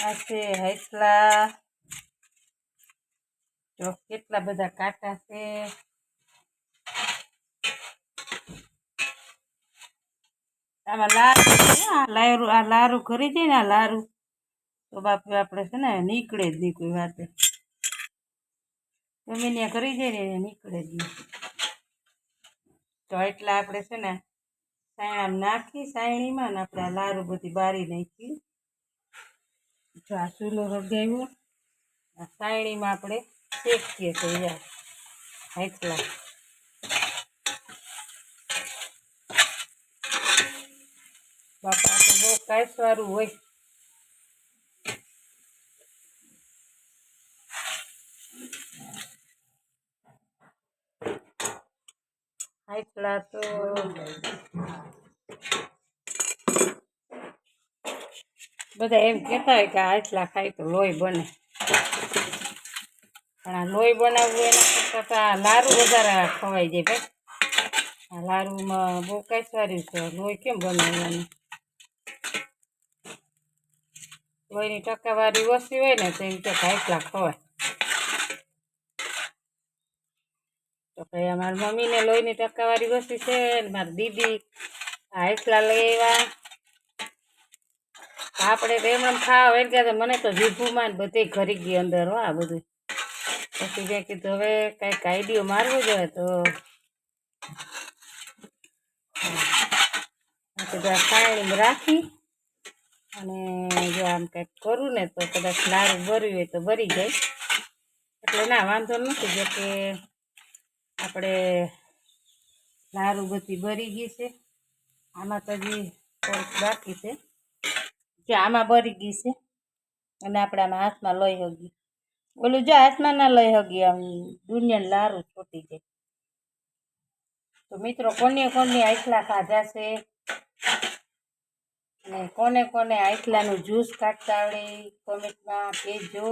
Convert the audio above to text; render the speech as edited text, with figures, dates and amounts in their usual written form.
આ છે હૈસલા, જો કેટલા બધા કાંટા છે. આમાં લારું આ લારું કરી દઈએ ને, આ લારું તો બાપુ આપણે છે ને નીકળે જ નહીં કોઈ વાતે. ગમે ત્યાં કરી દઈએ ને નીકળે જ નહીં. તો એટલા આપણે છે ને સાયણામાં નાખી, સાયણીમાં ને આપણે આ લારું બધી બારી નાખી. જો આ ચૂલો હગાવ્યો, આ સાયણીમાં આપણે શેકીએ છીએ હૈસલા. બાપા તો બહુ કાંસવાળું હોય. હૈસલા તો બધા એમ કહેતા હોય કે હૈસલા ખાય તો લોહી બને, પણ આ લોહી બનાવવું એના કરતાં તો આ લારું વધારે ખવાઈ જાય ભાઈ. આ લારુમાં બહુ કાંસવાળું છે, લોહી કેમ બનાવવાનું? લોહીની ટકાવારી ઓછી હોય ને તો એમ કે હૈસલા ખવાય. તો ભાઈ અમારી મમ્મીને લોહીની ટકાવારી ઓછી છે ને મારી દીદી હૈસલા લઈ આવ્યા. આપણે તો એમ ખાવા હોય ગયા, મને તો જીભુમાં ને બધે ઘરી ગઈ અંદર હો આ બધું. પછી મેં કીધું હવે કંઈક આઈડિયો મારવો જોઈએ, તો સાયણીમાં રાખી અને જો આમ કંઈક કરું ને તો કદાચ લારું ભર્યું હોય તો ભરી જાય. એટલે ના વાંધો નથી, જો કે આપણે લારું બધી ભરી ગઈ છે. આમાં તો હજી થોડુંક બાકી છે, જો આમાં ભરી ગઈ છે. અને આપણે આમાં હાથમાં લઈ હગી, ઓલું જો હાથમાં ના લઈ હગી, આમ દુનિયાને લારું છૂટી જાય. તો મિત્રો, કોને કોને હૈસલા ખાધા છે ને કોને કોને હૈસલાનું જ્યુસ કાઢતા આવડે કોમેન્ટમાં કહેજો.